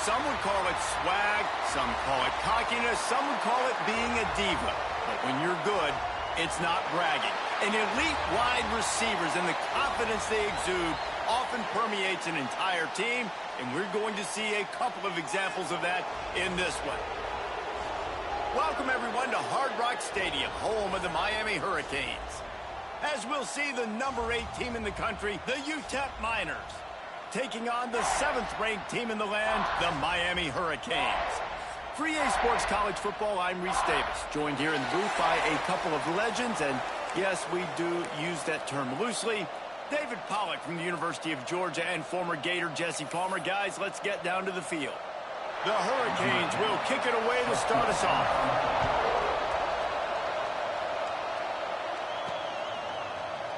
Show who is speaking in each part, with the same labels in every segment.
Speaker 1: Some would call it swag, some call it cockiness, some would call it being a diva. But when you're good, it's not bragging. And elite wide receivers and the confidence they exude often permeates an entire team, and we're going to see a couple of examples of that in this one. Welcome, everyone, to Hard Rock Stadium, home of the Miami Hurricanes. As we'll see, the number 8 team in the country, the UTEP Miners, taking on the 7th-ranked team in the land, the Miami Hurricanes. For EA Sports College Football, I'm Reese Davis, joined here in the booth by a couple of legends, and yes, we do use that term loosely. David Pollack from the University of Georgia and former Gator Jesse Palmer. Guys, let's get down to the field. The Hurricanes will kick it away to start us off.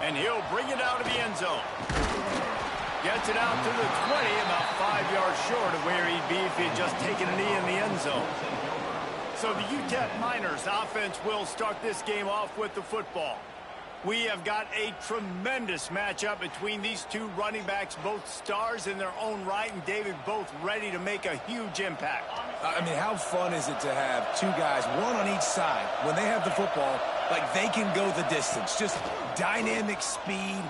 Speaker 1: And he'll bring it out of the end zone. Gets it out to the 20, about 5 yards short of where he'd be if he had just taken a knee in the end zone. So the UTEP Miners offense will start this game off with the football. We have got a tremendous matchup between these two running backs, both stars in their own right, and David, both ready to make a huge impact.
Speaker 2: I mean, how fun is it to have two guys, one on each side, when they have the football, like they can go the distance. Just dynamic speed,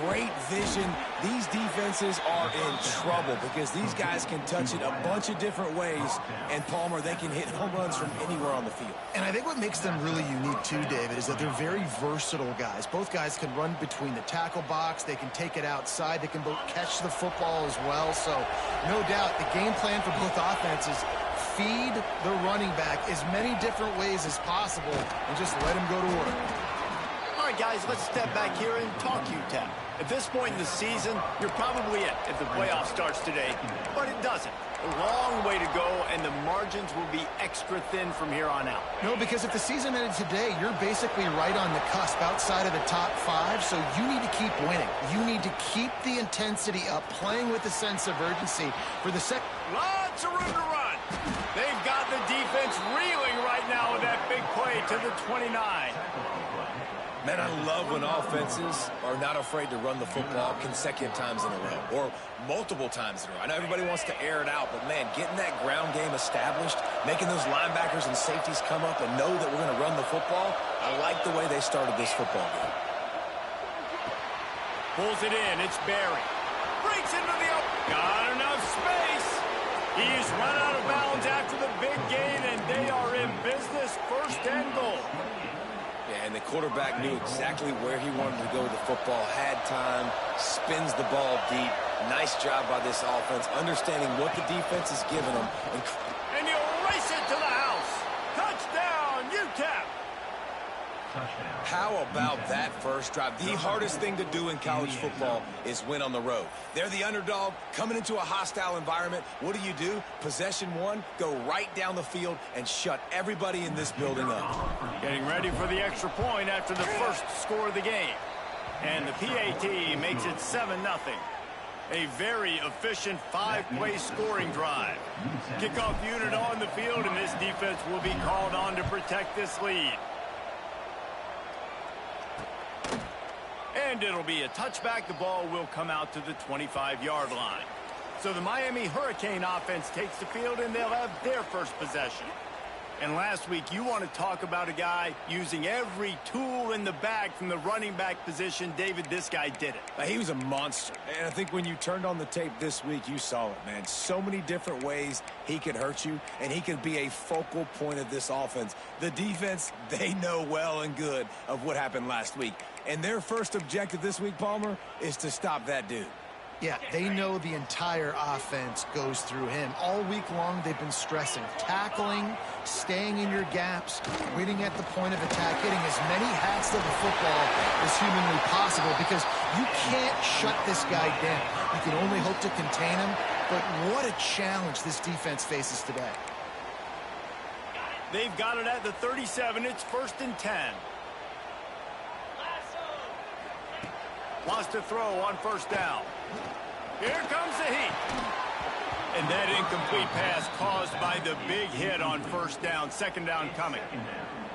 Speaker 2: great vision. These defenses are in trouble because these guys can touch it a bunch of different ways, and Palmer, they can hit home runs from anywhere on the field.
Speaker 3: And I think what makes them really unique too, David, is that they're very versatile guys. Both guys can run between the tackle box, they can take it outside, they can both catch the football as well. So no doubt the game plan for both offenses, feed the running back as many different ways as possible and just let him go to work.
Speaker 1: All right, guys, let's step back here and talk UTEP. At this point in the season, you're probably it if the playoff starts today, but it doesn't. A long way to go, and the margins will be extra thin from here on out.
Speaker 3: No, because if the season ended today, you're basically right on the cusp outside of the top 5, so you need to keep winning. You need to keep the intensity up, playing with a sense of urgency for the second.
Speaker 1: Lots of room to run. They've got the defense reeling right now with that big play to the 29.
Speaker 2: Man, I love when offenses are not afraid to run the football consecutive times in a row or multiple times in a row. I know everybody wants to air it out, but, man, getting that ground game established, making those linebackers and safeties come up and know that we're going to run the football, I like the way they started this football game.
Speaker 1: Pulls it in. It's Barry. Breaks into the open. Got enough space. He's run out of bounds after the big gain, and they are in business. First and goal.
Speaker 2: Yeah, and the quarterback knew exactly where he wanted to go with the football, had time, spins the ball deep. Nice job by this offense, understanding what the defense is giving them.
Speaker 1: And you'll race it to the house. Touchdown, UTEP.
Speaker 2: How about that first drive? The hardest thing to do in college football is win on the road. They're the underdog coming into a hostile environment. What do? Possession one, go right down the field and shut everybody in this building up.
Speaker 1: Getting ready for the extra point after the first score of the game. And the PAT makes it 7-0. A very efficient 5-play scoring drive. Kickoff unit on the field, and this defense will be called on to protect this lead. And it'll be a touchback. The ball will come out to the 25-yard line. So the Miami Hurricane offense takes the field, and they'll have their first possession. And last week, you want to talk about a guy using every tool in the bag from the running back position. David, this guy did it.
Speaker 2: He was a monster. And I think when you turned on the tape this week, you saw it, man. So many different ways he could hurt you, and he could be a focal point of this offense. The defense, they know well and good of what happened last week. And their first objective this week, Palmer, is to stop that dude.
Speaker 3: Yeah, they know the entire offense goes through him. All week long, they've been stressing tackling, staying in your gaps, winning at the point of attack, hitting as many hats to the football as humanly possible because you can't shut this guy down. You can only hope to contain him, but what a challenge this defense faces today.
Speaker 1: They've got it at the 37. It's 1st and 10. Wants to throw on 1st down. Here comes the heat. And that incomplete pass caused by the big hit on first down, second down coming.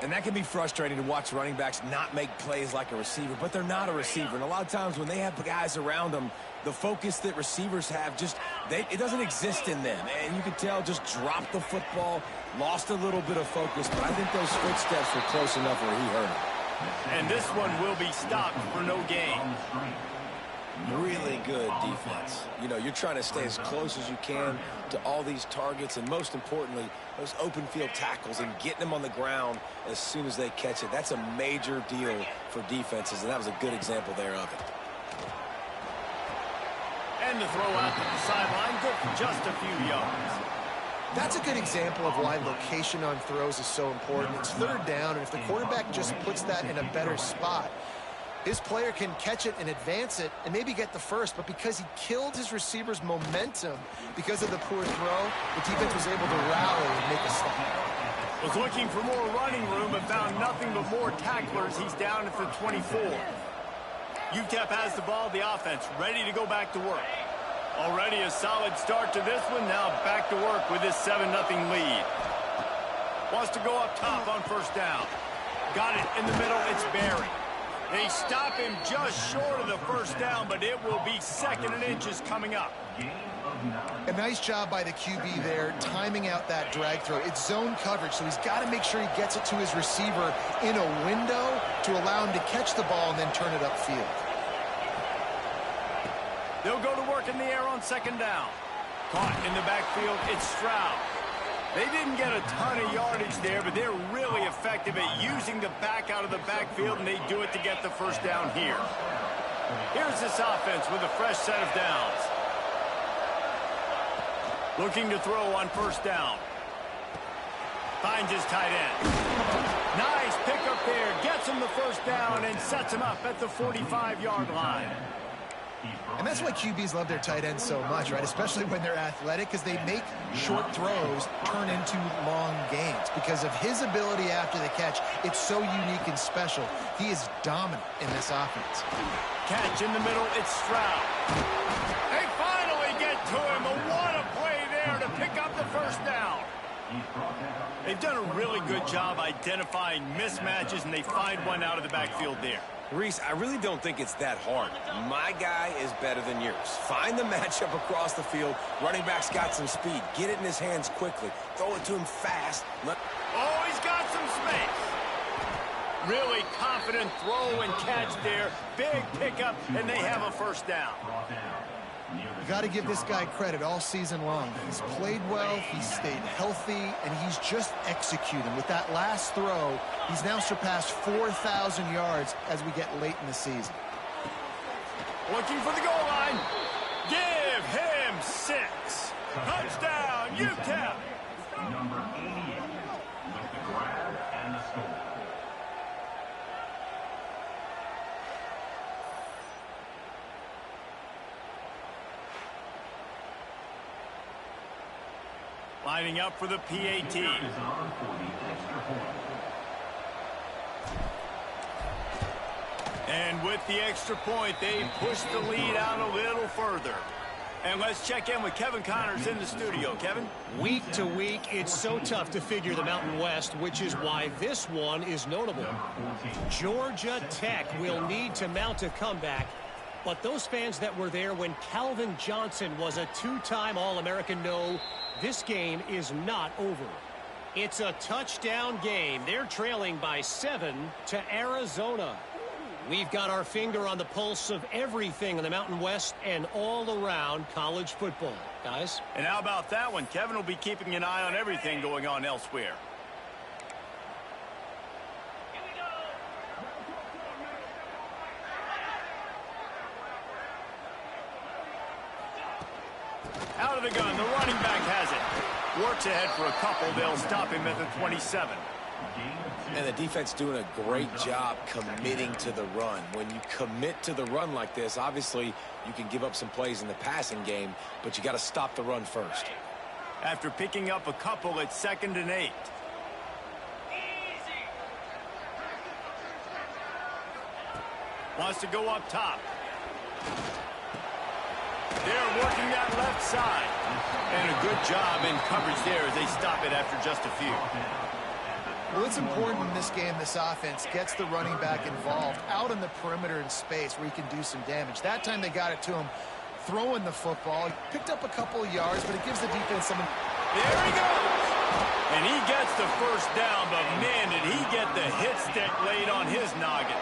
Speaker 2: And that can be frustrating to watch running backs not make plays like a receiver, but they're not a receiver. And a lot of times when they have guys around them, the focus that receivers have it doesn't exist in them. And you can tell just dropped the football, lost a little bit of focus, but I think those footsteps were close enough where he hurt him.
Speaker 1: And this one will be stopped for no gain.
Speaker 2: Really good defense. You know, you're trying to stay as close as you can to all these targets, and most importantly, those open field tackles and getting them on the ground as soon as they catch it. That's a major deal for defenses, and that was a good example there of it.
Speaker 1: And the throw out to the sideline, good for just a few yards.
Speaker 3: That's a good example of why location on throws is so important. It's third down, and if the quarterback just puts that in a better spot, his player can catch it and advance it and maybe get the first, but because he killed his receiver's momentum because of the poor throw, the defense was able to rally and make a stop.
Speaker 1: Was looking for more running room but found nothing but more tacklers. He's down at the 24. UTEP has the ball, the offense ready to go back to work. Already a solid start to this one. Now back to work with this 7-0 lead. Wants to go up top on first down. Got it in the middle. It's Barry. They stop him just short of the first down, but it will be second and inches coming up.
Speaker 3: A nice job by the QB there, timing out that drag throw. It's zone coverage, so he's got to make sure he gets it to his receiver in a window to allow him to catch the ball and then turn it upfield.
Speaker 1: They'll go to work in the air on second down. Caught in the backfield, it's Stroud. They didn't get a ton of yardage there, but they're really effective at using the back out of the backfield, and they do it to get the first down here. Here's this offense with a fresh set of downs. Looking to throw on first down. Finds his tight end. Nice pickup there. Gets him the first down and sets him up at the 45-yard line.
Speaker 3: And that's why QBs love their tight ends so much, right? Especially when they're athletic, because they make short throws turn into long gains. Because of his ability after the catch, it's so unique and special. He is dominant in this offense.
Speaker 1: Catch in the middle, it's Stroud. They finally get to him, but what a play there to pick up the first down. They've done a really good job identifying mismatches, and they find one out of the backfield there.
Speaker 2: Reese, I really don't think it's that hard. My guy is better than yours. Find the matchup across the field. Running back's got some speed. Get it in his hands quickly. Throw it to him fast.
Speaker 1: Oh, he's got some space. Really confident throw and catch there. Big pickup, and they have a first down.
Speaker 3: You got to give this guy credit all season long. He's played well, he's stayed healthy, and he's just executing. With that last throw, he's now surpassed 4,000 yards as we get late in the season.
Speaker 1: Looking for the goal line. Give him 6. Touchdown, UTEP.
Speaker 4: Number 88 with the grab and the score.
Speaker 1: Lining up for the PAT. And with the extra point, they push the lead out a little further. And let's check in with Kevin Connors in the studio. Kevin?
Speaker 5: Week to week, it's so tough to figure the Mountain West, which is why this one is notable. Georgia Tech will need to mount a comeback, but those fans that were there when Calvin Johnson was a two-time All-American know this game is not over. It's a touchdown game. They're trailing by 7 to Arizona. We've got our finger on the pulse of everything in the Mountain West and all around college football, guys.
Speaker 1: And how about that one? Kevin will be keeping an eye on everything going on elsewhere. Out of the gun, the running back has it. Works ahead for a couple. They'll stop him at the 27.
Speaker 2: And the defense doing a great job committing to the run. When you commit to the run like this, obviously you can give up some plays in the passing game, but you got to stop the run first.
Speaker 1: After picking up a couple, it's 2nd and 8. Wants to go up top. They're working that left side. And a good job in coverage there as they stop it after just a few.
Speaker 3: Well, it's important in this game this offense gets the running back involved out in the perimeter in space where he can do some damage. That time they got it to him throwing the football. He picked up a couple of yards, but it gives the defense something.
Speaker 1: There he goes. And he gets the first down, but man, did he get the hit stick laid on his noggin.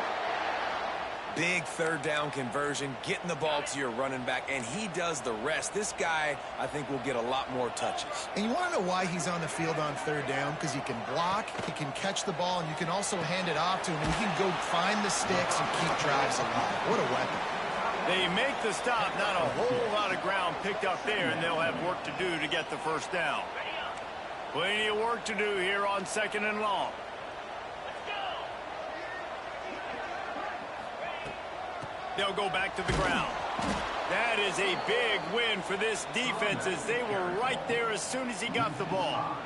Speaker 2: Big third down conversion, getting the ball to your running back, and he does the rest. This guy, I think, will get a lot more touches.
Speaker 3: And you want to know why he's on the field on third down? Because he can block, he can catch the ball, and you can also hand it off to him, and he can go find the sticks and keep drives alive. What a weapon.
Speaker 1: They make the stop, not a whole lot of ground picked up there, and they'll have work to do to get the first down. Plenty of work to do here on 2nd and long. They'll go back to the ground. That is a big win for this defense as they were right there as soon as he got the ball.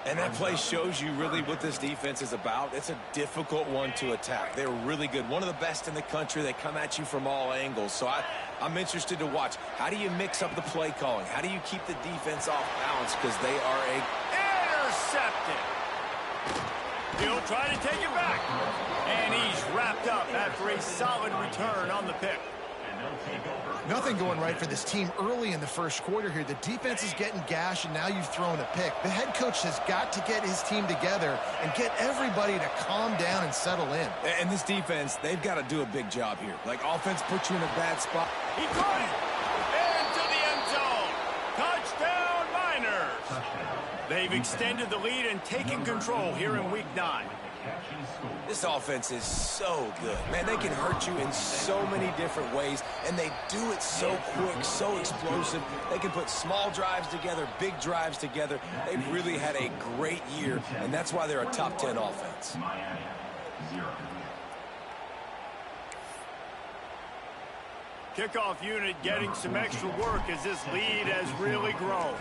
Speaker 2: And that play shows you really what this defense is about. It's a difficult one to attack. They're really good. One of the best in the country. They come at you from all angles. So I'm interested to watch. How do you mix up the play calling? How do you keep the defense off balance? Because they are
Speaker 1: intercepted. He'll try to take it back. And he's wrapped up after a solid return on the pick.
Speaker 3: Nothing going right for this team early in the first quarter here. The defense is getting gashed, and now you've thrown a pick. The head coach has got to get his team together and get everybody to calm down and settle in.
Speaker 2: And this defense, they've got to do a big job here. Like, offense puts you in a bad spot.
Speaker 1: He caught it. Into the end zone. Touchdown, Miners. They've extended the lead and taken control here in Week 9.
Speaker 2: This offense is so good. Man, they can hurt you in so many different ways, and they do it so quick, so explosive. They can put small drives together, big drives together. They've really had a great year, and that's why they're a top 10 offense.
Speaker 1: Kickoff unit getting some extra work as this lead has really grown.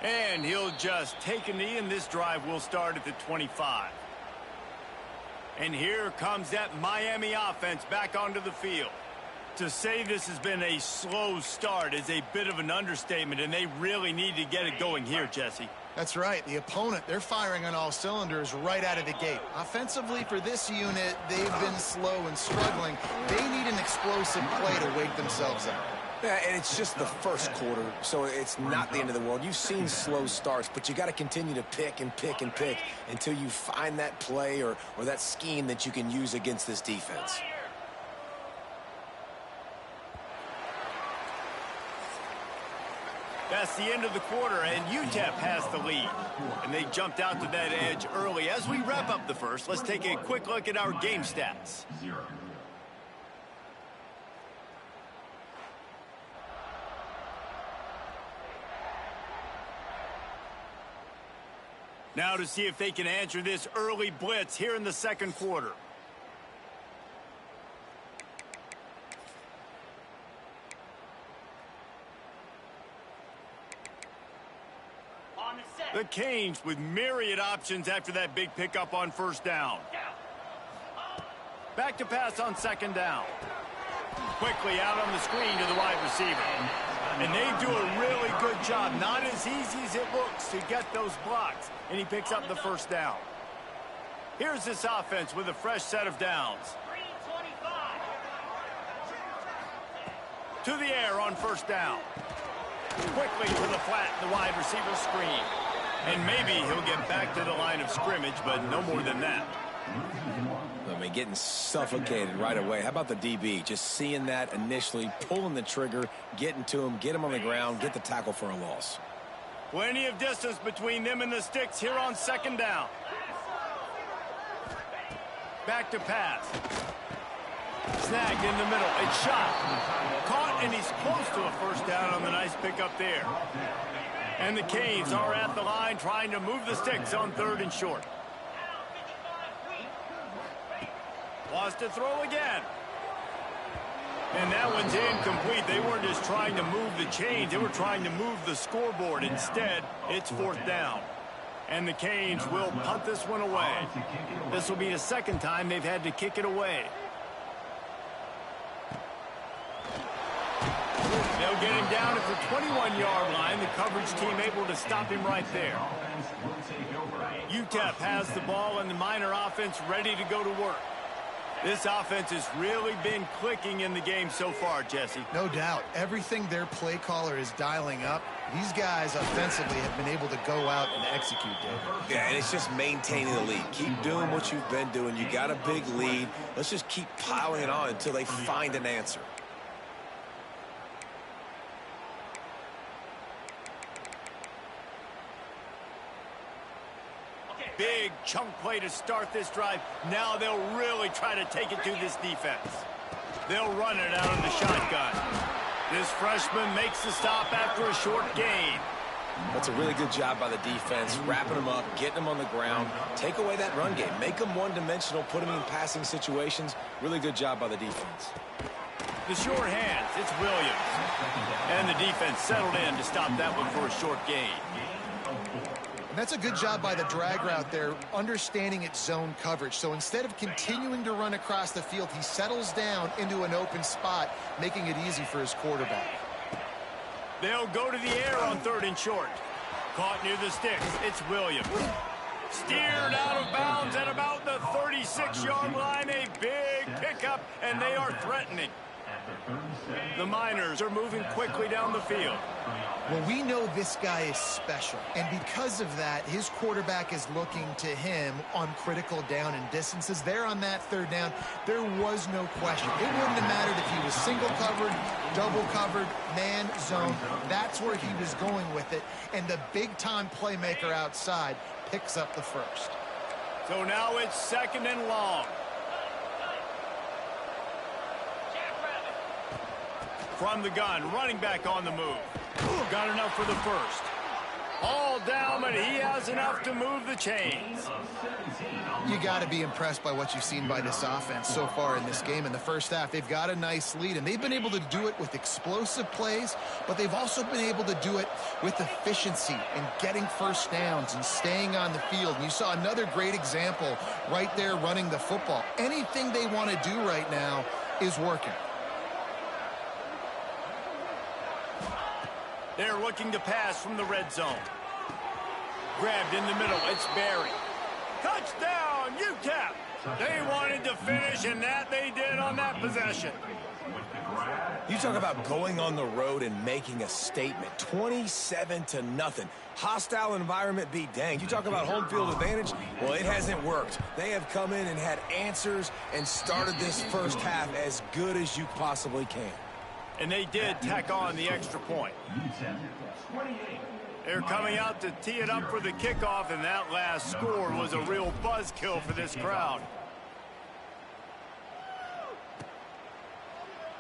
Speaker 1: And he'll just take a knee, and this drive will start at the 25. And here comes that Miami offense back onto the field. To say this has been a slow start is a bit of an understatement, and they really need to get it going here, Jesse.
Speaker 3: That's right. The opponent, they're firing on all cylinders right out of the gate. Offensively, for this unit, they've been slow and struggling. They need an explosive play to wake themselves up.
Speaker 2: Yeah, and it's just the first quarter, so it's not the end of the world. You've seen slow starts, but you got to continue to pick and pick and pick until you find that play or that scheme that you can use against this defense.
Speaker 1: That's the end of the quarter, and UTEP has the lead. And they jumped out to that edge early. As we wrap up the first, let's take a quick look at our game stats. Now to see if they can answer this early blitz here in the second quarter. The Canes with myriad options after that big pickup on first down. Back to pass on second down. Quickly out on the screen to the wide receiver. And they do a really good job. Not as easy as it looks to get those blocks. And he picks up the first down. Here's this offense with a fresh set of downs. To the air on first down. Quickly to the flat, the wide receiver screen. And maybe he'll get back to the line of scrimmage, but no more than that.
Speaker 2: I mean, getting suffocated right away. How about the DB? Just seeing that initially, pulling the trigger, getting to him, get him on the ground, get the tackle for a loss.
Speaker 1: Plenty of distance between them and the sticks here on second down. Back to pass. Snagged in the middle. It's shot. Caught, and he's close to a first down on the nice pickup there. And the Canes are at the line trying to move the sticks on third and short. Wants to throw again. And that one's incomplete. They weren't just trying to move the chains. They were trying to move the scoreboard. Instead, it's fourth down. And the Canes will punt this one away. This will be the second time they've had to kick it away. They'll get him down at the 21-yard line. The coverage team able to stop him right there. UTEP has the ball and the Miner offense ready to go to work. This offense has really been clicking in the game so far, Jesse.
Speaker 3: No doubt. Everything their play caller is dialing up, these guys offensively have been able to go out and execute, David.
Speaker 2: Yeah, and it's just maintaining the lead. Keep doing what you've been doing. You got a big lead. Let's just keep piling it on until they find an answer.
Speaker 1: Big chunk play to start this drive. Now they'll really try to take it to this defense. They'll run it out of the shotgun. This freshman makes the stop after a short gain.
Speaker 2: That's a really good job by the defense, wrapping them up, getting them on the ground. Take away that run game. Make them one-dimensional, put them in passing situations. Really good job by the defense.
Speaker 1: The short hands, it's Williams. And the defense settled in to stop that one for a short gain.
Speaker 3: And that's a good job by the drag route there, understanding its zone coverage. So instead of continuing to run across the field, he settles down into an open spot, making it easy for his quarterback.
Speaker 1: They'll go to the air on 3rd and short. Caught near the sticks, it's Williams. Steered out of bounds at about the 36-yard line. A big pickup, and they are threatening. The Miners are moving quickly down the field.
Speaker 3: Well, we know this guy is special, and because of that, his quarterback is looking to him on critical down and distances. There on that 3rd down, there was no question. It wouldn't have mattered if he was single covered, double covered, man, zone. That's where he was going with it, and the big-time playmaker outside picks up the first.
Speaker 1: So now it's 2nd and long. From the gun, running back on the move. Got enough for the first. All down, but he has enough to move the chains.
Speaker 3: You got to be impressed by what you've seen by this offense so far in this game. In the first half, they've got a nice lead, and they've been able to do it with explosive plays, but they've also been able to do it with efficiency and getting first downs and staying on the field. And you saw another great example right there running the football. Anything they want to do right now is working.
Speaker 1: They're looking to pass from the red zone. Grabbed in the middle, it's Barry. Touchdown, UTEP! They wanted to finish, and that they did on that possession.
Speaker 2: You talk about going on the road and making a statement. 27-0. Hostile environment be danged. You talk about home field advantage. Well, it hasn't worked. They have come in and had answers and started this first half as good as you possibly can.
Speaker 1: And they did tack on the extra point. They're coming out to tee it up for the kickoff, and that last score was a real buzzkill for this crowd.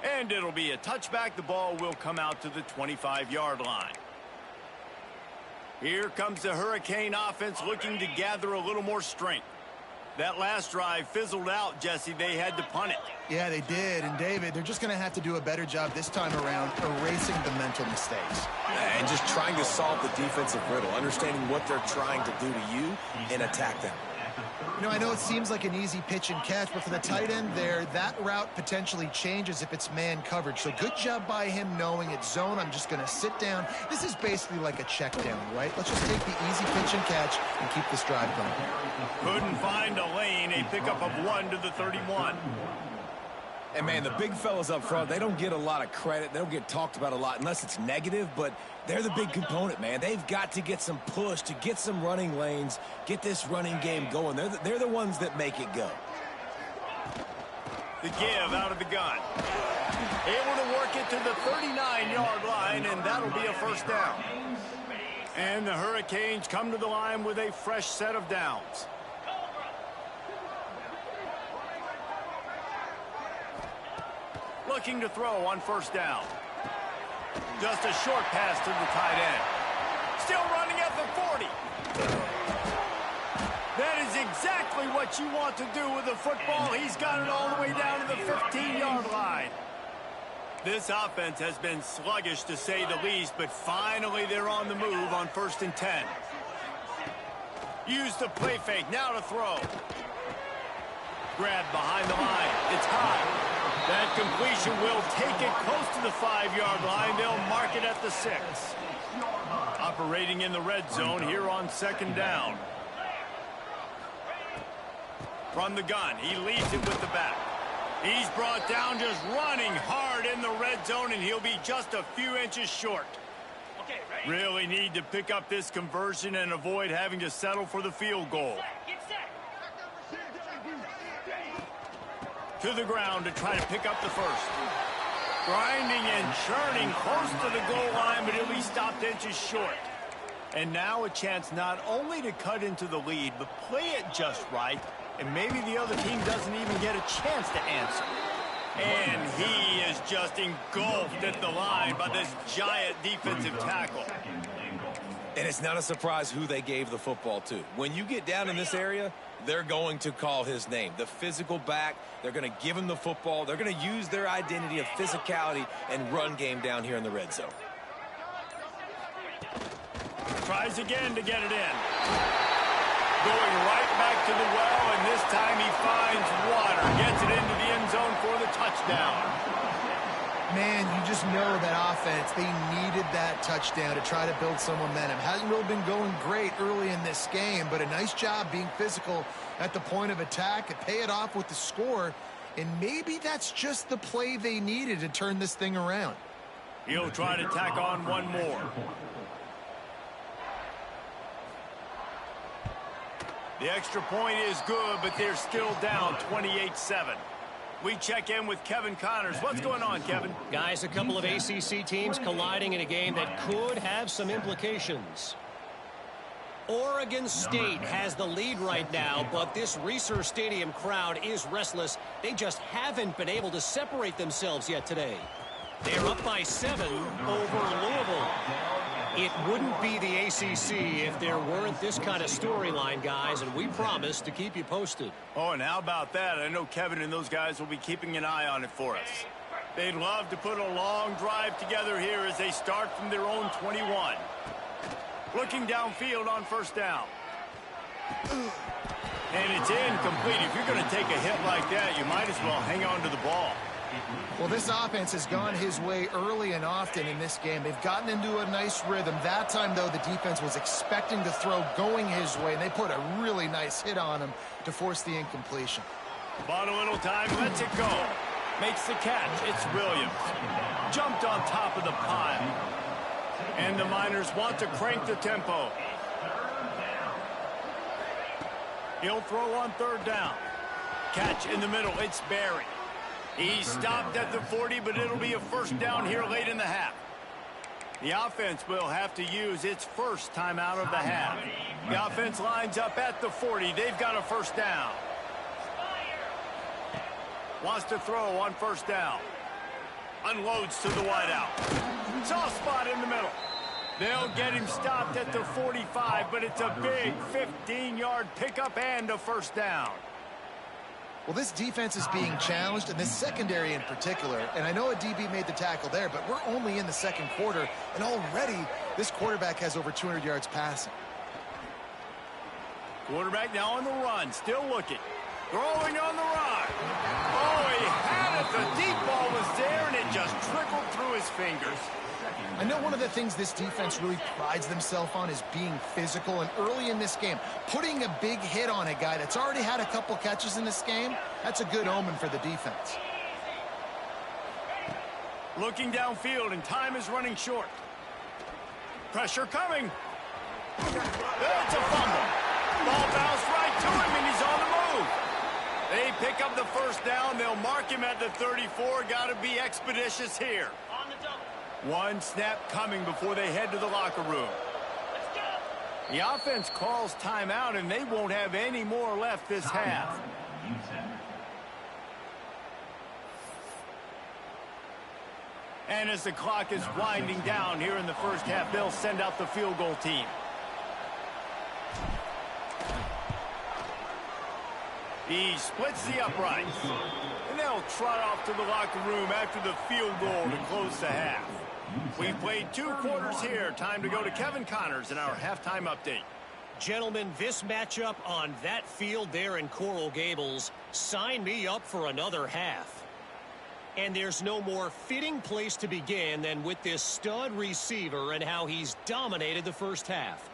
Speaker 1: And it'll be a touchback. The ball will come out to the 25-yard line. Here comes the Hurricane offense looking to gather a little more strength. That last drive fizzled out, Jesse. They had to punt it.
Speaker 3: Yeah, they did. And, David, they're just going to have to do a better job this time around erasing the mental mistakes.
Speaker 2: And just trying to solve the defensive riddle, understanding what they're trying to do to you and attack them.
Speaker 3: You know, I know it seems like an easy pitch and catch, but for the tight end there, that route potentially changes if it's man coverage. So good job by him knowing it's zone. I'm just going to sit down. This is basically like a check down, right? Let's just take the easy pitch and catch and keep this drive going.
Speaker 1: Couldn't find a lane. A pickup of 1 to the 31.
Speaker 2: And, man, the big fellas up front, they don't get a lot of credit. They don't get talked about a lot unless it's negative, but they're the big component, man. They've got to get some push, to get some running lanes, get this running game going. They're the ones that make it go.
Speaker 1: The give out of the gun. Able to work it to the 39-yard line, and that'll be a first down. And the Hurricanes come to the line with a fresh set of downs. Looking to throw on first down. Just a short pass to the tight end. Still running at the 40. That is exactly what you want to do with the football. He's got it all the way down to the 15-yard line. This offense has been sluggish to say the least, but finally they're on the move on 1st and 10. Use the play fake, now to throw. Grabbed behind the line, it's high. That completion will take it close to the 5-yard line. They'll mark it at the 6. Operating in the red zone here on 2nd down. From the gun, he leads it with the back. He's brought down just running hard in the red zone, and he'll be just a few inches short. Really need to pick up this conversion and avoid having to settle for the field goal. To the ground to try to pick up the first. Grinding and churning close to the goal line, but he'll be stopped inches short. And now a chance not only to cut into the lead, but play it just right, and maybe the other team doesn't even get a chance to answer. And he is just engulfed at the line by this giant defensive tackle.
Speaker 2: And it's not a surprise who they gave the football to. When you get down in this area, they're going to call his name. The physical back, they're going to give him the football. They're going to use their identity of physicality and run game down here in the red zone.
Speaker 1: Tries again to get it in. Going right back to the well, and this time he finds water. Gets it into the end zone for the touchdown.
Speaker 3: Man, you just know that offense, they needed that touchdown to try to build some momentum. Hasn't really been going great early in this game, but a nice job being physical at the point of attack and pay it off with the score. And maybe that's just the play they needed to turn this thing around.
Speaker 1: He'll try to tack on one more. The extra point is good, but they're still down 28-7. We check in with Kevin Connors. What's going on, Kevin?
Speaker 5: Guys, a couple of ACC teams colliding in a game that could have some implications. Oregon State has the lead right now, but this Reser Stadium crowd is restless. They just haven't been able to separate themselves yet today. They're up by 7 over Louisville. It wouldn't be the ACC if there weren't this kind of storyline, guys, and we promise to keep you posted.
Speaker 1: Oh, and how about that? I know Kevin and those guys will be keeping an eye on it for us. They'd love to put a long drive together here as they start from their own 21. Looking downfield on 1st down. And it's incomplete. If you're going to take a hit like that, you might as well hang on to the ball.
Speaker 3: Well, this offense has gone his way early and often in this game. They've gotten into a nice rhythm. That time, though, the defense was expecting to throw going his way, and they put a really nice hit on him to force the incompletion.
Speaker 1: Bought a little time, lets it go. Makes the catch. It's Williams. Jumped on top of the pile. And the Miners want to crank the tempo. He'll throw on 3rd down. Catch in the middle. It's Barry. He stopped at the 40, but it'll be a 1st down here late in the half. The offense will have to use its first timeout of the half. The offense lines up at the 40. They've got a 1st down. Wants to throw on 1st down. Unloads to the wideout. Soft spot in the middle. They'll get him stopped at the 45, but it's a big 15-yard pickup and a 1st down.
Speaker 3: Well, this defense is being challenged, and this secondary in particular. And I know a DB made the tackle there, but we're only in the 2nd quarter, and already this quarterback has over 200 yards passing.
Speaker 1: Quarterback now on the run, still looking. Throwing on the run. Oh, he had it. The deep ball was there, and it just trickled through his fingers.
Speaker 3: I know one of the things this defense really prides themselves on is being physical, and early in this game, putting a big hit on a guy that's already had a couple catches in this game, that's a good omen for the defense.
Speaker 1: Looking downfield, and time is running short. Pressure coming. It's a fumble. Ball bounced right to him, and he's on the move. They pick up the 1st down. They'll mark him at the 34. Got to be expeditious here. One snap coming before they head to the locker room. The offense calls timeout, and they won't have any more left this half. And as the clock is winding down here in the 1st half, they'll send out the field goal team. He splits the uprights. And they'll trot off to the locker room after the field goal to close the half. We've played 2 quarters here. Time to go to Kevin Connors in our halftime update.
Speaker 5: Gentlemen, this matchup on that field there in Coral Gables, sign me up for another half. And there's no more fitting place to begin than with this stud receiver and how he's dominated the first half.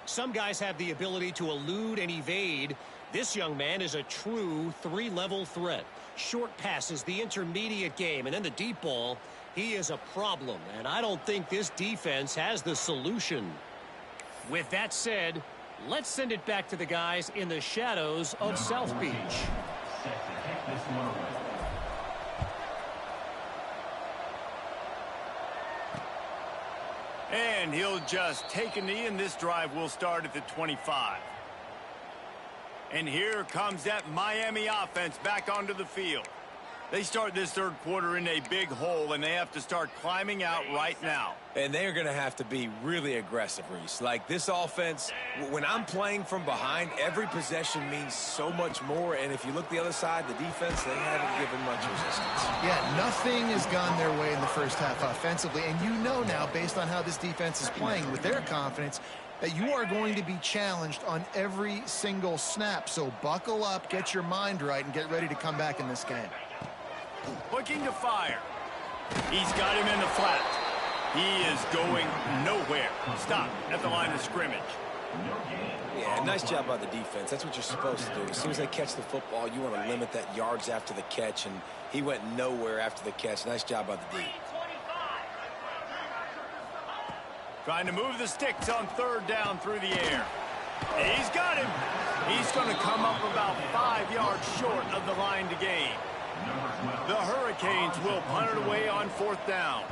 Speaker 5: Some guys have the ability to elude and evade. This young man is a true three-level threat. Short passes, the intermediate game, and then the deep ball. He is a problem, and I don't think this defense has the solution. With that said, let's send it back to the guys in the shadows of South Beach.
Speaker 4: Set to kick this one away.
Speaker 1: And he'll just take a knee, and this drive will start at the 25. And here comes that Miami offense back onto the field. They start this third quarter in a big hole, and they have to start climbing out right now.
Speaker 2: And they're going to have to be really aggressive, Reese. Like this offense, when I'm playing from behind, every possession means so much more. And if you look the other side, the defense, they haven't given much resistance.
Speaker 3: Yeah, nothing has gone their way in the first half offensively. And you know now, based on how this defense is playing with their confidence, that you are going to be challenged on every single snap. So buckle up, get your mind right, and get ready to come back in this game.
Speaker 1: Looking to fire. He's got him in the flat. He is going nowhere. Stop at the line of scrimmage.
Speaker 2: Yeah, nice job by the defense. That's what you're supposed to do. As soon as they catch the football, you want to limit that yards after the catch, and he went nowhere after the catch. Nice job by the D.
Speaker 1: Trying to move the sticks on third down through the air. He's got him. He's going to come up about 5 yards short of the line to gain. The Hurricanes will punt it away on fourth down.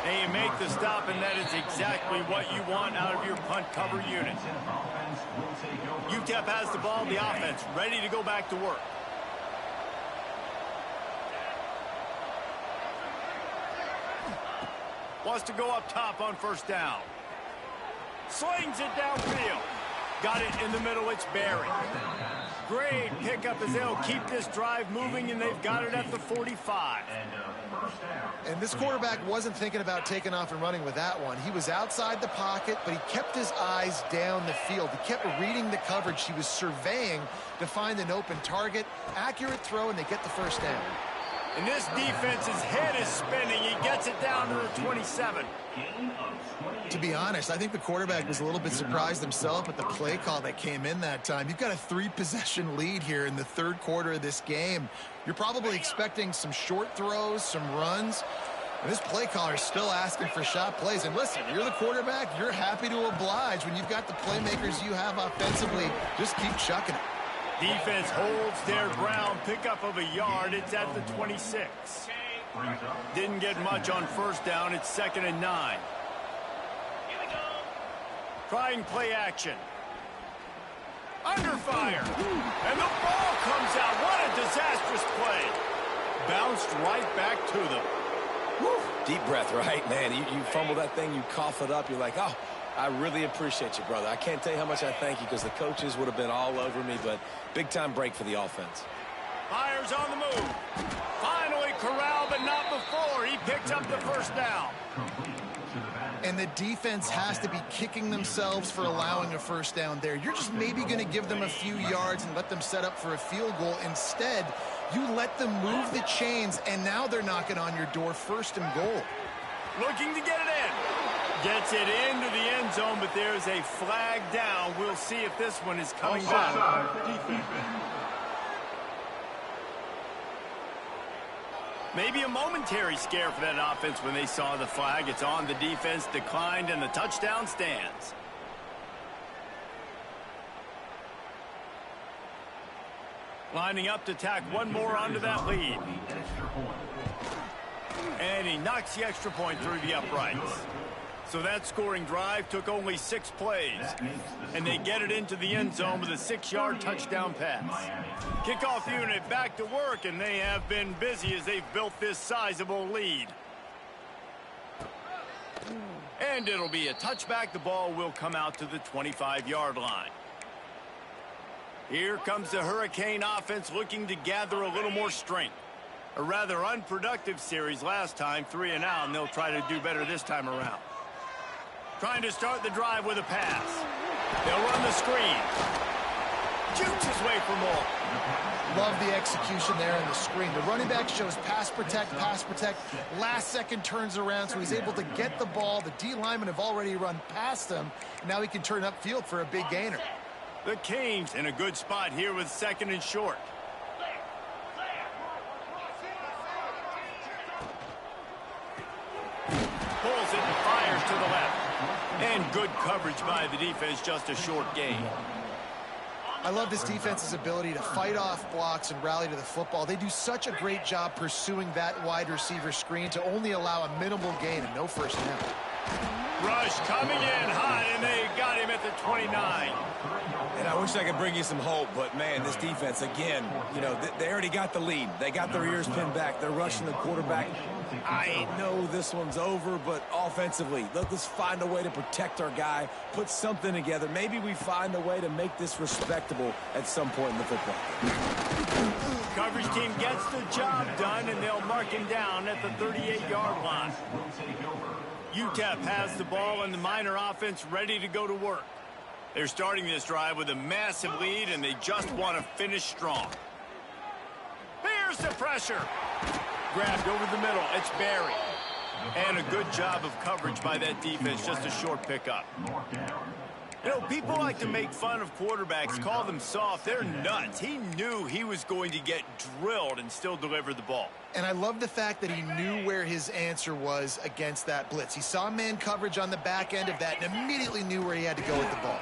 Speaker 1: They make the stop, and that is exactly what you want out of your punt cover unit. UTEP has the ball, the offense ready to go back to work. Wants to go up top on first down. Slings it downfield. Got it in the middle. It's Barry. Great pickup as they'll keep this drive moving, and they've got it at the 45.
Speaker 3: And this quarterback wasn't thinking about taking off and running with that one. He was outside the pocket, but he kept his eyes down the field. He kept reading the coverage. He was surveying to find an open target. Accurate throw, and they get the first down.
Speaker 1: And this defense's head is spinning. He gets it down to the 27.
Speaker 3: To be honest, I think the quarterback was a little bit surprised himself at the play call that came in that time. You've got a 3-possession lead here in the third quarter of this game. You're probably expecting some short throws, some runs. And this play caller is still asking for shot plays. And listen, you're the quarterback. You're happy to oblige. When you've got the playmakers you have offensively, just keep chucking it.
Speaker 1: Defense holds their ground. Pickup of a yard. It's at the 26. Didn't get much on first down. It's 2nd and 9. Trying play action. Under fire. And the ball comes out. What a disastrous play. Bounced right back to them.
Speaker 2: Woo. Deep breath, right, man? You fumble that thing, you cough it up. You're like, oh, I really appreciate you, brother. I can't tell you how much I thank you because the coaches would have been all over me, but big-time break for the offense.
Speaker 1: Fires on the move. Finally corralled, but not before. He picks up the first down.
Speaker 3: And the defense has to be kicking themselves for allowing a first down there. You're just maybe going to give them a few yards and let them set up for a field goal. Instead, you let them move the chains, and now they're knocking on your door, 1st and goal.
Speaker 1: Looking to get it in. Gets it into the end zone, but there's a flag down. We'll see if this one is coming back. Maybe a momentary scare for that offense when they saw the flag. It's on. The defense declined, and the touchdown stands. Lining up to tack one more onto that lead. And he knocks the extra point through the uprights. So that scoring drive took only 6 plays. And they get it into the end zone with a 6-yard touchdown pass. Kickoff unit back to work, and they have been busy as they've built this sizable lead. And it'll be a touchback. The ball will come out to the 25-yard line. Here comes the Hurricane offense looking to gather a little more strength. A rather unproductive series last time, 3 and out, and they'll try to do better this time around. Trying to start the drive with a pass. They'll run the screen. Jukes his way for more.
Speaker 3: Love the execution there on the screen. The running back shows pass protect, pass protect. Last second turns around, so he's able to get the ball. The D linemen have already run past him. Now he can turn upfield for a big gainer.
Speaker 1: The Canes in a good spot here with 2nd and short. Pulls it and fires to the left. And good coverage by the defense, just a short gain.
Speaker 3: I love this defense's ability to fight off blocks and rally to the football. They do such a great job pursuing that wide receiver screen to only allow a minimal gain and no first down.
Speaker 1: Rush coming in hot, and they got him at the 29.
Speaker 2: And I wish I could bring you some hope, but, man, this defense, again, you know, they already got the lead. They got their ears pinned back. They're rushing the quarterback. I know this one's over, but offensively, let's find a way to protect our guy, put something together. Maybe we find a way to make this respectable at some point in the football.
Speaker 1: Coverage team gets the job done, and they'll mark him down at the 38-yard line. UTEP has the ball, and the Miner offense ready to go to work. They're starting this drive with a massive lead, and they just want to finish strong. Here's the pressure. Grabbed over the middle. It's Barry. And a good job of coverage by that defense. Just a short pickup. You know, people like to make fun of quarterbacks, call them soft. They're nuts. He knew he was going to get drilled and still deliver the ball.
Speaker 3: And I love the fact that he knew where his answer was against that blitz. He saw man coverage on the back end of that and immediately knew where he had to go with the ball.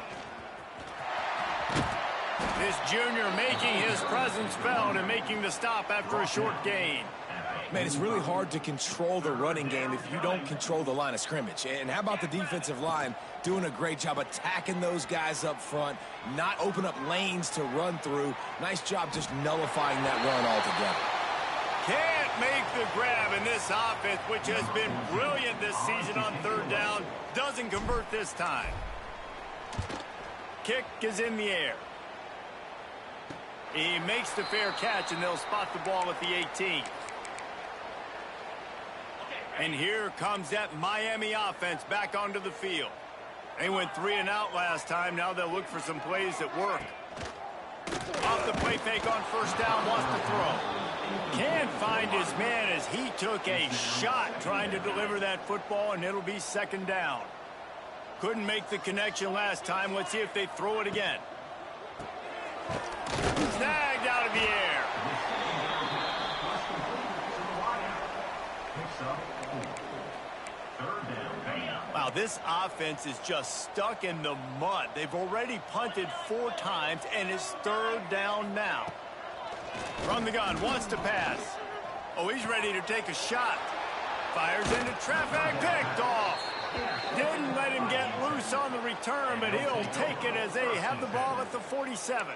Speaker 1: This junior making his presence felt and making the stop after a short gain.
Speaker 2: Man, it's really hard to control the running game if you don't control the line of scrimmage. And how about the defensive line doing a great job attacking those guys up front, not open up lanes to run through. Nice job just nullifying that run altogether.
Speaker 1: Can't make the grab in this offense, which has been brilliant this season on 3rd down. Doesn't convert this time. Kick is in the air. He makes the fair catch, and they'll spot the ball at the 18. And here comes that Miami offense back onto the field. They went 3 and out last time. Now they'll look for some plays that work. Off the play fake on 1st down, wants to throw. Can't find his man as he took a shot trying to deliver that football, and it'll be 2nd down. Couldn't make the connection last time. Let's see if they throw it again. Snagged out of the air. Wow, this offense is just stuck in the mud. They've already punted 4 times, and it's 3rd down now. From the gun, wants to pass. Oh, he's ready to take a shot. Fires into traffic, picked off. Didn't let him get loose on the return, but he'll take it as they have the ball at the 47.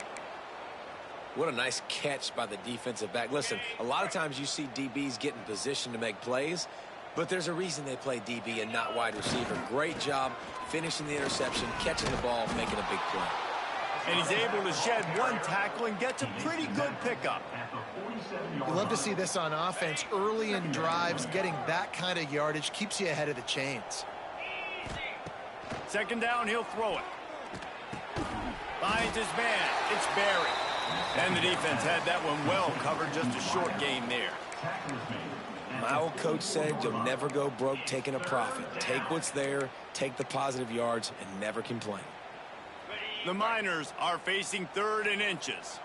Speaker 2: What a nice catch by the defensive back. Listen, a lot of times you see DBs get in position to make plays, but there's a reason they play DB and not wide receiver. Great job finishing the interception, catching the ball, making a big play.
Speaker 1: And he's able to shed 1 tackle and gets a pretty good pickup.
Speaker 3: You love to see this on offense. Early in drives, getting that kind of yardage keeps you ahead of the chains.
Speaker 1: 2nd down, he'll throw it. Finds his man. It's Barry. And the defense had that one well covered, just a short gain there.
Speaker 2: My old coach said you'll never go broke taking a profit. Take what's there, take the positive yards, and never complain.
Speaker 1: The Miners are facing 3rd and inches.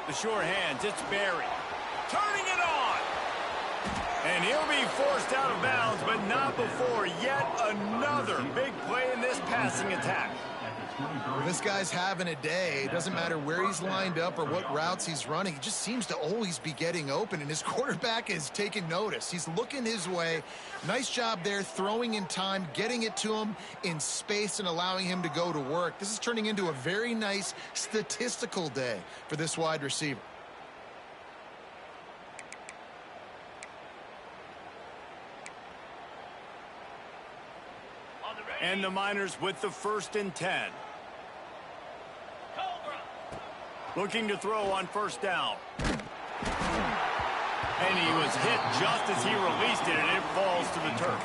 Speaker 1: The short hands, it's Barry. Turning it on. And he'll be forced out of bounds, but not before yet another big play in this passing attack.
Speaker 3: This guy's having a day. It doesn't matter where he's lined up or what routes he's running. He just seems to always be getting open, and his quarterback is taking notice. He's looking his way. Nice job there, throwing in time, getting it to him in space and allowing him to go to work. This is turning into a very nice statistical day for this wide receiver.
Speaker 1: And the Miners with the 1st and 10. Looking to throw on 1st down. And he was hit just as he released it, and it falls to the turf.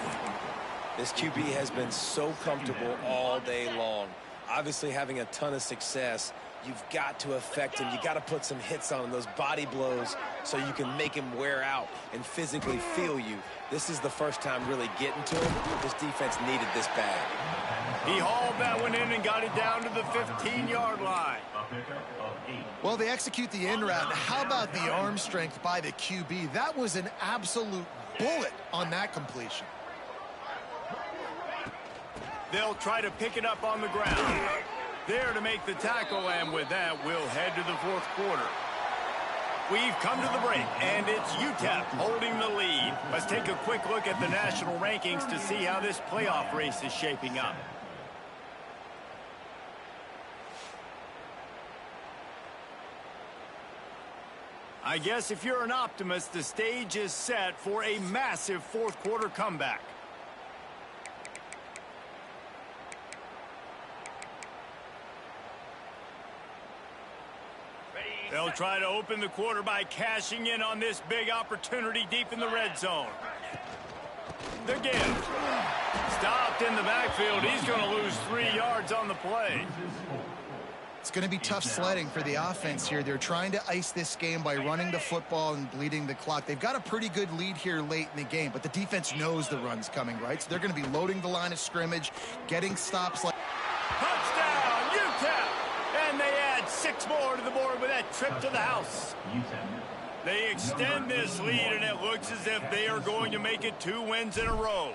Speaker 2: This QB has been so comfortable all day long. Obviously having a ton of success. You've got to affect him. You got to put some hits on him, those body blows, so you can make him wear out and physically feel you. This is the first time really getting to him. This defense needed this bad.
Speaker 1: He hauled that one in and got it down to the 15-yard line.
Speaker 3: Well, they execute the in route. How about the arm strength by the QB? That was an absolute bullet on that completion.
Speaker 1: They'll try to pick it up on the ground. There to make the tackle, and with that, we'll head to the fourth quarter. We've come to the break, and it's UTEP holding the lead. Let's take a quick look at the national rankings to see how this playoff race is shaping up. I guess if you're an optimist, the stage is set for a massive fourth quarter comeback. They'll try to open the quarter by cashing in on this big opportunity deep in the red zone. The give. Stopped in the backfield. He's going to lose 3 yards on the play.
Speaker 3: It's going to be tough sledding for the offense here. They're trying to ice this game by running the football and bleeding the clock. They've got a pretty good lead here late in the game, but the defense knows the run's coming, right? So they're going to be loading the line of scrimmage, getting stops like...
Speaker 1: Touchdown, UTEP! And they add 6 more to the board with that trip to the house. They extend this lead, and it looks as if they are going to make it 2 wins in a row.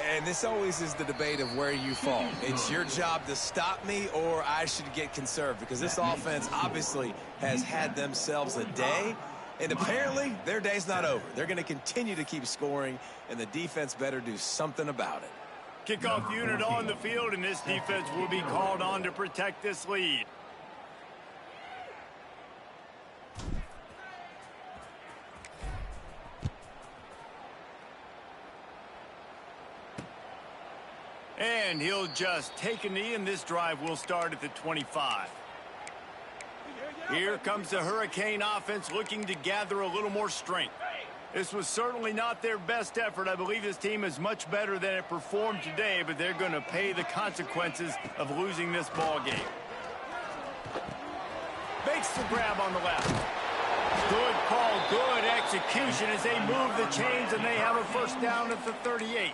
Speaker 2: And this always is the debate of where you fall. It's your job to stop me, or I should get conserved, because this offense obviously has had themselves a day, and apparently their day's not over. They're going to continue to keep scoring, and the defense better do something about it.
Speaker 1: Kickoff unit on the field, and this defense will be called on to protect this lead. And he'll just take a knee, and this drive will start at the 25. Here comes the Hurricane offense looking to gather a little more strength. This was certainly not their best effort. I believe this team is much better than it performed today, but they're going to pay the consequences of losing this ball game. Makes the grab on the left. Good call, good execution as they move the chains, and they have a first down at the 38.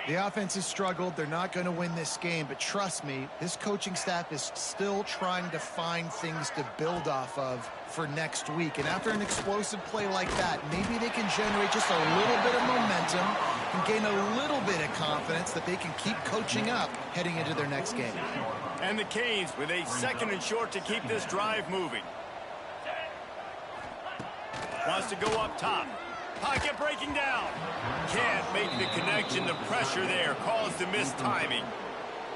Speaker 3: The offense has struggled. They're not going to win this game, but trust me, this coaching staff is still trying to find things to build off of for next week. And after an explosive play like that, maybe they can generate just a little bit of momentum and gain a little bit of confidence that they can keep coaching up heading into their next game.
Speaker 1: And the Canes with a 2nd and short to keep this drive moving. Wants to go up top. Pocket breaking down. Can't make the connection. The pressure there caused the missed timing.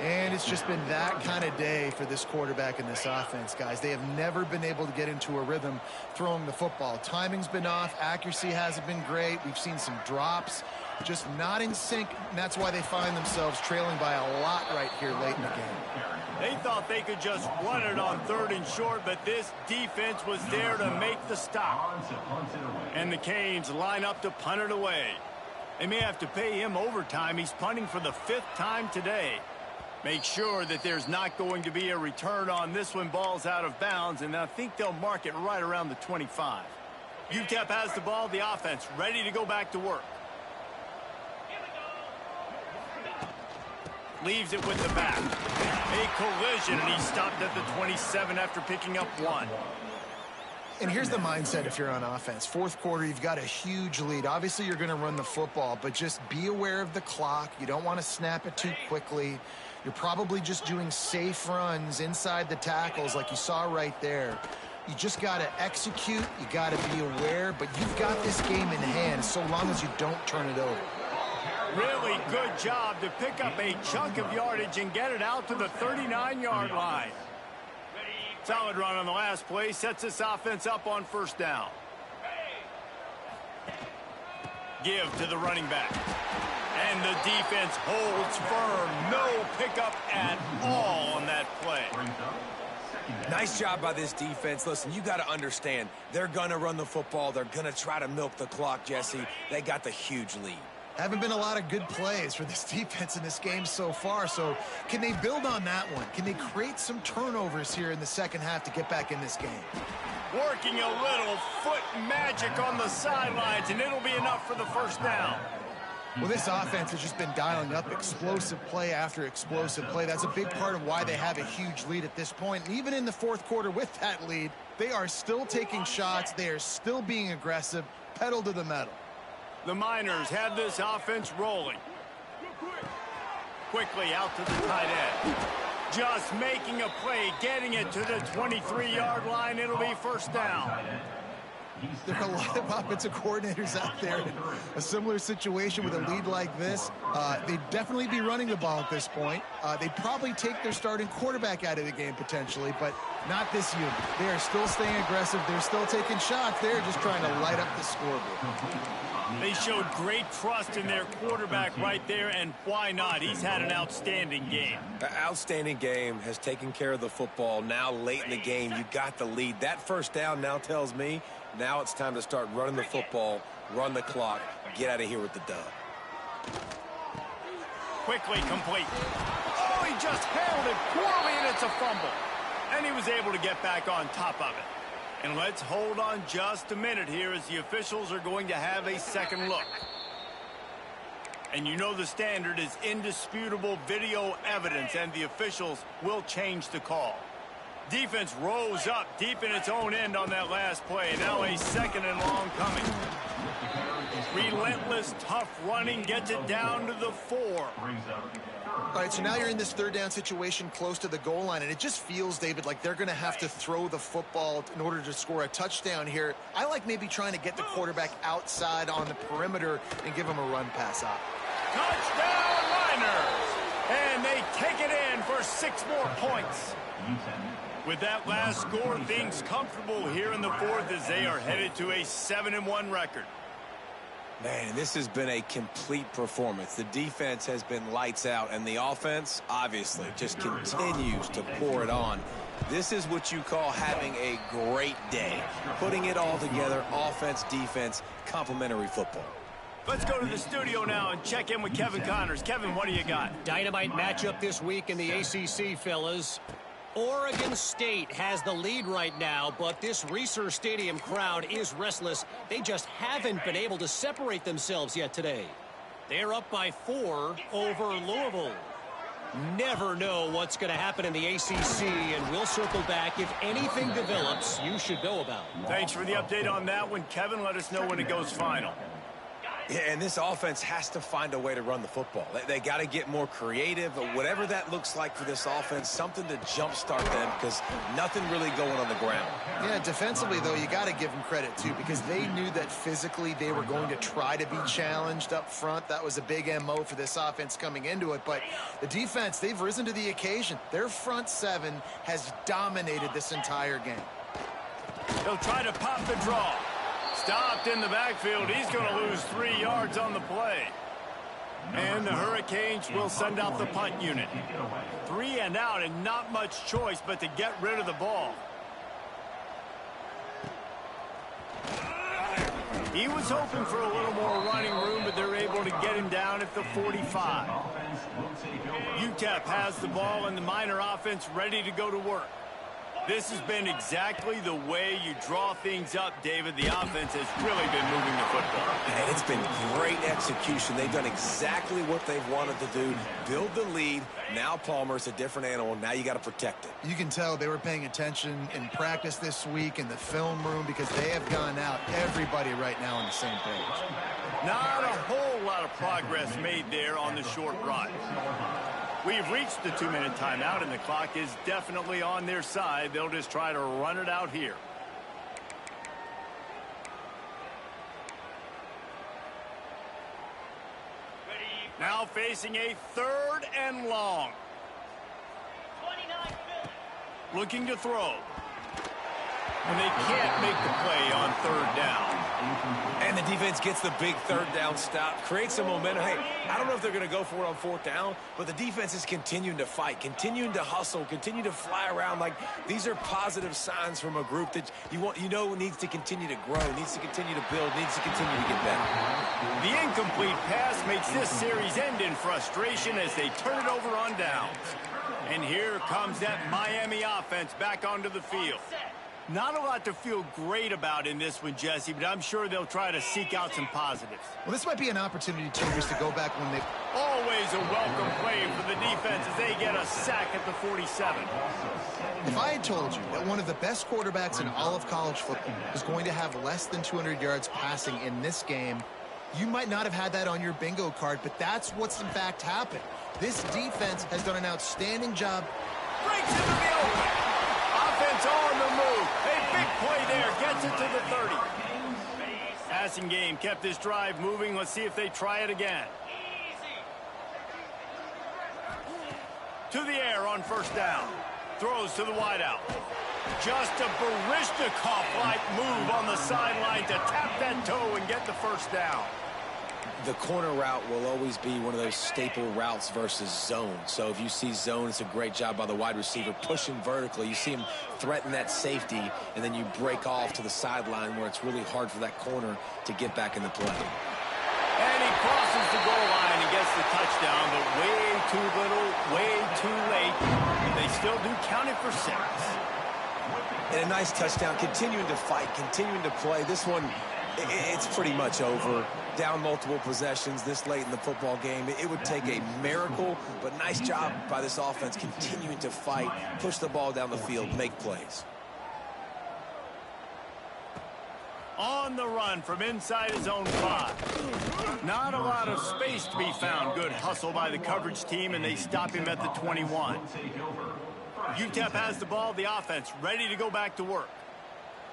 Speaker 3: And it's just been that kind of day for this quarterback and this offense, guys. They have never been able to get into a rhythm throwing the football. Timing's been off. Accuracy hasn't been great. We've seen some drops. Just not in sync, and that's why they find themselves trailing by a lot right here late in the game.
Speaker 1: They thought they could just run it on 3rd and short, but this defense was there to make the stop. And the Canes line up to punt it away. They may have to pay him overtime. He's punting for the 5th time today. Make sure that there's not going to be a return on this one. Ball's out of bounds, and I think they'll mark it right around the 25. UTEP has the ball, the offense ready to go back to work. Leaves it with the back. A collision, and he stopped at the 27 after picking up 1.
Speaker 3: And here's the mindset if you're on offense. Fourth quarter, you've got a huge lead. Obviously, you're going to run the football, but just be aware of the clock. You don't want to snap it too quickly. You're probably just doing safe runs inside the tackles like you saw right there. You just got to execute. You got to be aware, but you've got this game in hand so long as you don't turn it over.
Speaker 1: Really good job to pick up a chunk of yardage and get it out to the 39-yard line. Solid run on the last play. Sets this offense up on 1st down. Give to the running back. And the defense holds firm. No pickup at all on that play.
Speaker 2: Nice job by this defense. Listen, you got to understand, they're going to run the football. They're going to try to milk the clock, Jesse. They got the huge lead.
Speaker 3: Haven't been a lot of good plays for this defense in this game so far, so can they build on that one? Can they create some turnovers here in the second half to get back in this game?
Speaker 1: Working a little foot magic on the sidelines, and it'll be enough for the first down.
Speaker 3: Well, this offense has just been dialing up explosive play after explosive play. That's a big part of why they have a huge lead at this point. And even in the fourth quarter with that lead, they are still taking shots. They are still being aggressive, pedal to the metal.
Speaker 1: The Miners have this offense rolling. Quickly out to the tight end. Just making a play, getting it to the 23-yard line. It'll be first down.
Speaker 3: There are a lot of offensive coordinators out there in a similar situation with a lead like this. They'd definitely be running the ball at this point. They'd probably take their starting quarterback out of the game potentially, but not this unit. They are still staying aggressive. They're still taking shots. They're just trying to light up the scoreboard.
Speaker 1: They showed great trust in their quarterback right there, and why not? He's had an outstanding game.
Speaker 2: An outstanding game, has taken care of the football. Now late in the game, you got the lead. That first down now tells me now it's time to start running the football, run the clock, get out of here with the dub.
Speaker 1: Quickly complete. Oh, he just handled it poorly, and it's a fumble. And he was able to get back on top of it. And let's hold on just a minute here as the officials are going to have a second look. And you know the standard is indisputable video evidence, and the officials will change the call. Defense rose up deep in its own end on that last play. Now a second and long coming. Relentless, tough running gets it down to the 4.
Speaker 3: All right, so now you're in this third down situation close to the goal line, and it just feels, David, like they're going to have to throw the football in order to score a touchdown here. I like maybe trying to get the quarterback outside on the perimeter and give him a run pass out.
Speaker 1: Touchdown, Miners! And they take it in for 6 more points. With that last score, things comfortable here in the fourth as they are headed to a 7-1 record.
Speaker 2: Man, this has been a complete performance. The defense has been lights out, and the offense, obviously, just continues to pour it on. This is what you call having a great day. Putting it all together, offense, defense, complementary football.
Speaker 1: Let's go to the studio now and check in with Kevin Connors. Kevin, what do you got?
Speaker 5: Dynamite matchup this week in the ACC, fellas. Oregon State has the lead right now, but this Reser Stadium crowd is restless. They just haven't been able to separate themselves yet today. They're up by 4 over Louisville. Never know what's going to happen in the ACC, and we'll circle back if anything develops you should know about.
Speaker 1: Thanks for the update on that one, Kevin. Let us know when it goes final.
Speaker 2: Yeah, and this offense has to find a way to run the football. They got to get more creative, but whatever that looks like for this offense, something to jumpstart them because nothing really going on the ground.
Speaker 3: Yeah, defensively, though, you got to give them credit, too, because they knew that physically they were going to try to be challenged up front. That was a big MO for this offense coming into it. But the defense, they've risen to the occasion. Their front 7 has dominated this entire game.
Speaker 1: They'll try to pop the draw. Stopped in the backfield. He's going to lose 3 yards on the play. And the Hurricanes will send out the punt unit. 3 and out, and not much choice but to get rid of the ball. He was hoping for a little more running room, but they're able to get him down at the 45. UTEP has the ball, and the Miner offense ready to go to work. This has been exactly the way you draw things up, David. The offense has really been moving the football.
Speaker 2: And it's been great execution. They've done exactly what they've wanted to do. Build the lead. Now Palmer's a different animal. Now you got to protect it.
Speaker 3: You can tell they were paying attention in practice this week in the film room because they have gone out, everybody right now on the same page.
Speaker 1: Not a whole lot of progress made there on the short run. We've reached the 2-minute timeout, and the clock is definitely on their side. They'll just try to run it out here. Now facing a 3rd and long. Looking to throw. And they can't make the play on 3rd down.
Speaker 2: And the defense gets the big third down stop, creates some momentum. Hey, I don't know if they're going to go for it on fourth down, but the defense is continuing to fight, continuing to hustle, continue to fly around. Like, these are positive signs from a group that you know needs to continue to grow, needs to continue to build, needs to continue to get better.
Speaker 1: The incomplete pass makes this series end in frustration as they turn it over on downs. And here comes that Miami offense back onto the field. Not a lot to feel great about in this one, Jesse, but I'm sure they'll try to seek out some positives.
Speaker 3: Well, this might be an opportunity, Chambers, to go back when they...
Speaker 1: Always a welcome play for the defense as they get a sack at the 47.
Speaker 3: If I had told you that one of the best quarterbacks in all of college football is going to have less than 200 yards passing in this game, you might not have had that on your bingo card, but that's what's in fact happened. This defense has done an outstanding job.
Speaker 1: Breaks into the open. Offense on the move. A big play there. Gets it to the 30. Passing game kept this drive moving. Let's see if they try it again. To the air on first down. Throws to the wideout. Just a Baryshnikov-like move on the sideline to tap that toe and get the first down.
Speaker 2: The corner route will always be one of those staple routes versus zone. So if you see zone, it's a great job by the wide receiver pushing vertically. You see him threaten that safety, and then you break off to the sideline where it's really hard for that corner to get back in the play.
Speaker 1: And he crosses the goal line and gets the touchdown, but way too little, way too late. And they still do count it for 6.
Speaker 2: And a nice touchdown, continuing to fight, continuing to play. This one, it's pretty much over. Down multiple possessions this late in the football game. It would take a miracle, but nice job by this offense continuing to fight, push the ball down the field, make plays.
Speaker 1: On the run from inside his own 5. Not a lot of space to be found. Good hustle by the coverage team, and they stop him at the 21. UTEP has the ball, the offense ready to go back to work.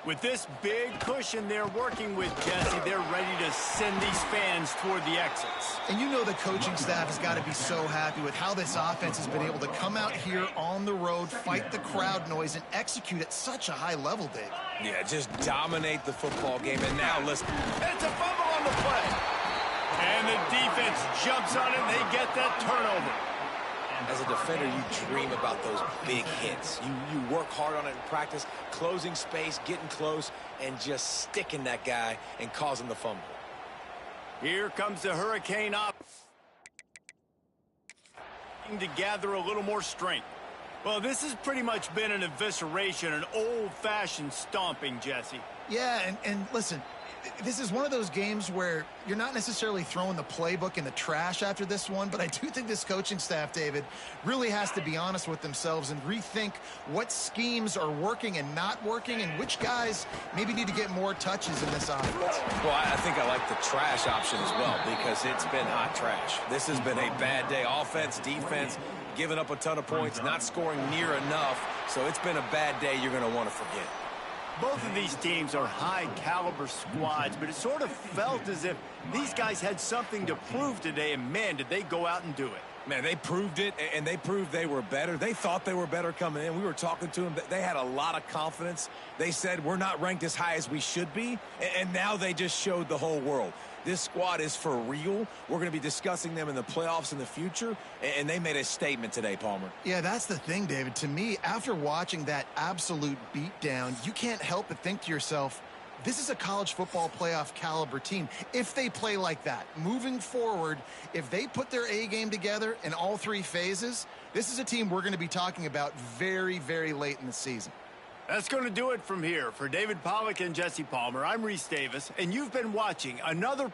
Speaker 1: With this big cushion they're working with, Jesse, they're ready to send these fans toward the exits.
Speaker 3: And you know the coaching staff has got to be so happy with how this offense has been able to come out here on the road, fight the crowd noise, and execute at such a high level, Dave.
Speaker 2: Yeah, just dominate the football game. And now, listen.
Speaker 1: It's a fumble on the play. And the defense jumps on it, and they get that turnover.
Speaker 2: As a defender, you dream about those big hits. You work hard on it in practice, closing space, getting close, and just sticking that guy and causing the fumble.
Speaker 1: Here comes the Hurricane up to gather a little more strength. Well, this has pretty much been an evisceration, an old-fashioned stomping, Jesse.
Speaker 3: Yeah, and listen, this is one of those games where you're not necessarily throwing the playbook in the trash after this one, but I do think this coaching staff, David, really has to be honest with themselves and rethink what schemes are working and not working and which guys maybe need to get more touches in this offense.
Speaker 2: Well, I think I like the trash option as well because it's been hot trash. This has been a bad day. Offense, defense, giving up a ton of points, not scoring near enough. So it's been a bad day you're going to want to forget.
Speaker 1: Both of these teams are high-caliber squads, but it sort of felt as if these guys had something to prove today, and, man, did they go out and do it.
Speaker 2: Man, they proved it, and they proved they were better. They thought they were better coming in. We were talking to them. They had a lot of confidence. They said, we're not ranked as high as we should be, and now they just showed the whole world. This squad is for real. We're going to be discussing them in the playoffs in the future, and they made a statement today, Palmer.
Speaker 3: Yeah, that's the thing, David. To me, after watching that absolute beatdown, you can't help but think to yourself, this is a college football playoff caliber team. If they play like that, moving forward, if they put their A game together in all 3 phases, this is a team we're going to be talking about very, very late in the season.
Speaker 1: That's going to do it from here. For David Pollack and Jesse Palmer, I'm Reese Davis, and you've been watching another